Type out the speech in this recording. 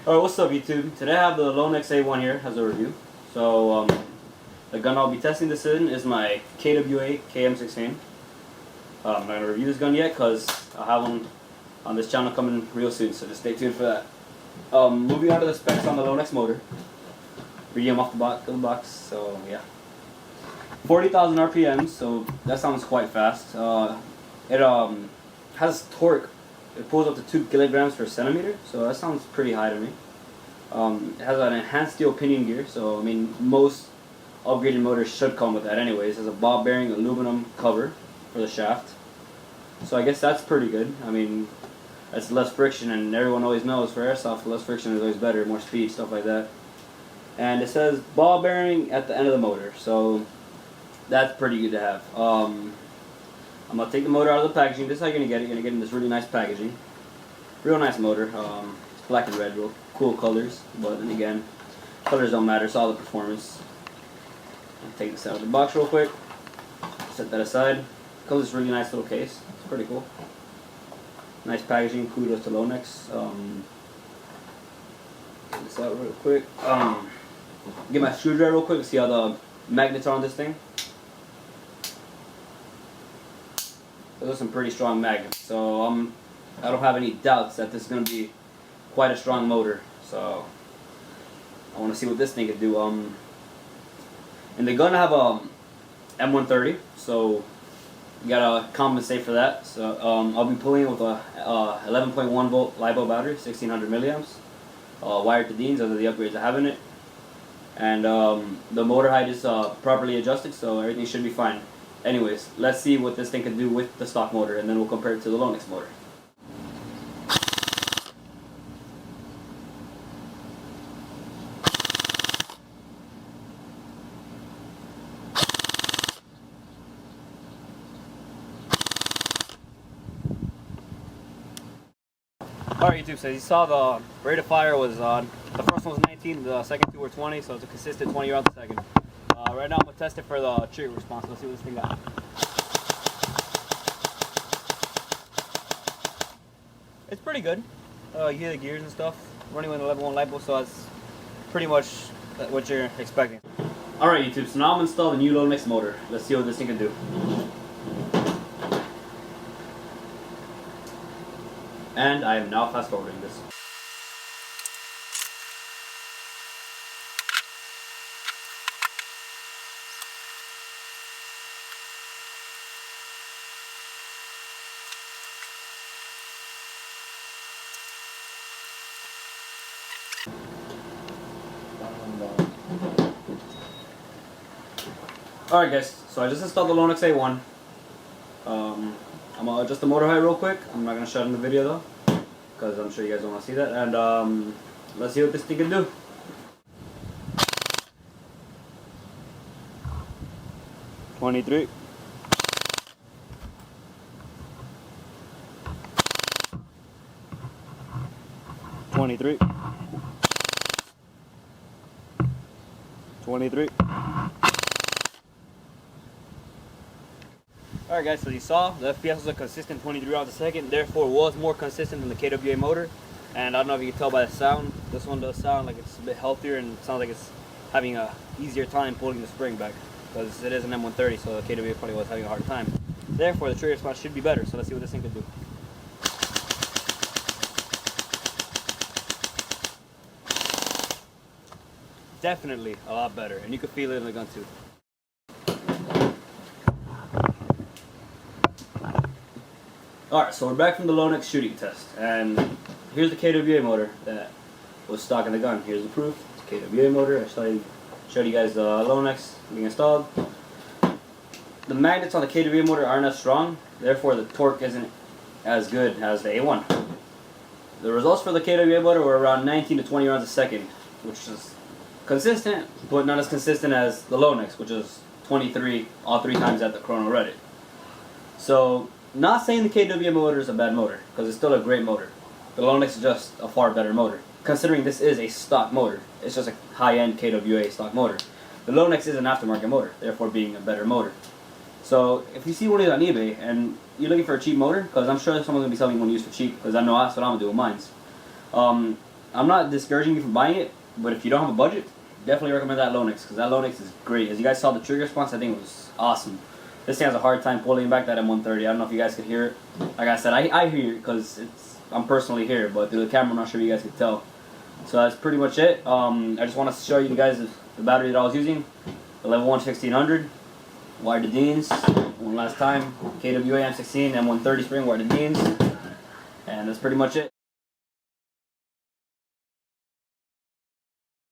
Alright, what's up YouTube? Today I have the Lonex A1 here as a review. So the gun I'll be testing this in is my KWA KM16. I'm not going to review this gun yet because I'll have one on this channel coming real soon, so just stay tuned for that. Moving on to the specs on the Lonex motor. Reading them off the box, so yeah. 40,000 RPMs, so that sounds quite fast. It has torque. It pulls up to 2 kilograms per centimeter, so that sounds pretty high to me. It has an enhanced steel pinion gear, so I mean most upgraded motors should come with that anyways. It has a ball bearing aluminum cover for the shaft, so I guess that's pretty good. I mean, that's less friction, and everyone always knows for airsoft less friction is always better, more speed, stuff like that. And it says ball bearing at the end of the motor, so that's pretty good to have. I'm going to take the motor out of the packaging. This is how you're going to get it. You're going to get in this really nice packaging. Real nice motor. It's black and red, real cool colors. But then again, colors don't matter. It's all the performance. I'll take this out of the box real quick. Set that aside. It comes with this really nice little case. It's pretty cool. Nice packaging. Kudos to Lonex. Get this out real quick. Get my screwdriver real quick to see how the magnets are on this thing. Those are some pretty strong magnets, so I don't have any doubts that this is going to be quite a strong motor. So I want to see what this thing can do. And they're gonna have a M130, so you gotta compensate for that. So I'll be pulling it with a 11.1 volt LiPo battery, 1600 milliamps, wired to Deans. Those are the upgrades I have in it, and the motor height is properly adjusted, so everything should be fine. Anyways, let's see what this thing can do with the stock motor, and then we'll compare it to the Lonex motor. Alright YouTube, so you saw the rate of fire was on. The first one was 19, the second two were 20, so it's a consistent 20 rounds a second. Right now I'm going to test it for the trigger response. Let's see what this thing got. It's pretty good. You hear the gears and stuff. Running with a level 1 LiPo, so it's pretty much what you're expecting. Alright YouTube, so now I'm going to install the new Lonex motor. Let's see what this thing can do. And I am now fast forwarding this. Alright guys, so I just installed the Lonex A1. I'm going to adjust the motor height real quick. I'm not going to show it in the video though, because I'm sure you guys don't want to see that. And let's see what this thing can do. $23. $23. $23. Alright guys, so you saw the FPS was a consistent 23 rounds a second, therefore was more consistent than the KWA motor. And I don't know if you can tell by the sound, this one does sound like it's a bit healthier and it sounds like it's having a easier time pulling the spring back, because it is an M130, so the KWA probably was having a hard time. Therefore the trigger response should be better, so let's see what this thing can do. Definitely a lot better, and you can feel it in the gun too. Alright, so we're back from the Lonex shooting test, and here's the KWA motor that was stock in the gun. Here's the proof. It's a KWA motor. I showed you guys the Lonex being installed. The magnets on the KWA motor aren't as strong, therefore the torque isn't as good as the A1. The results for the KWA motor were around 19 to 20 rounds a second, which is consistent, but not as consistent as the Lonex, which is 23 all 3 times at the chrono Reddit. So, not saying the KWA motor is a bad motor, because it's still a great motor. The Lonex is just a far better motor, considering this is a stock motor. It's just a high-end KWA stock motor. The Lonex is an aftermarket motor, therefore being a better motor. So if you see one of these on eBay and you're looking for a cheap motor, because I'm sure someone's going to be selling one used for cheap, because I know that's what I'm going to do with mine. I'm not discouraging you from buying it, but if you don't have a budget, definitely recommend that Lonex, because that Lonex is great. As you guys saw, the trigger response, I think it was awesome. This thing has a hard time pulling back that M130. I don't know if you guys could hear it. Like I said, I hear it because I'm personally here, but through the camera, I'm not sure if you guys could tell. So that's pretty much it. I just want to show you guys the battery that I was using, the level 1 1600. Wired the Deans one last time. KWA M16 M130 spring, wired the Deans, and that's pretty much it.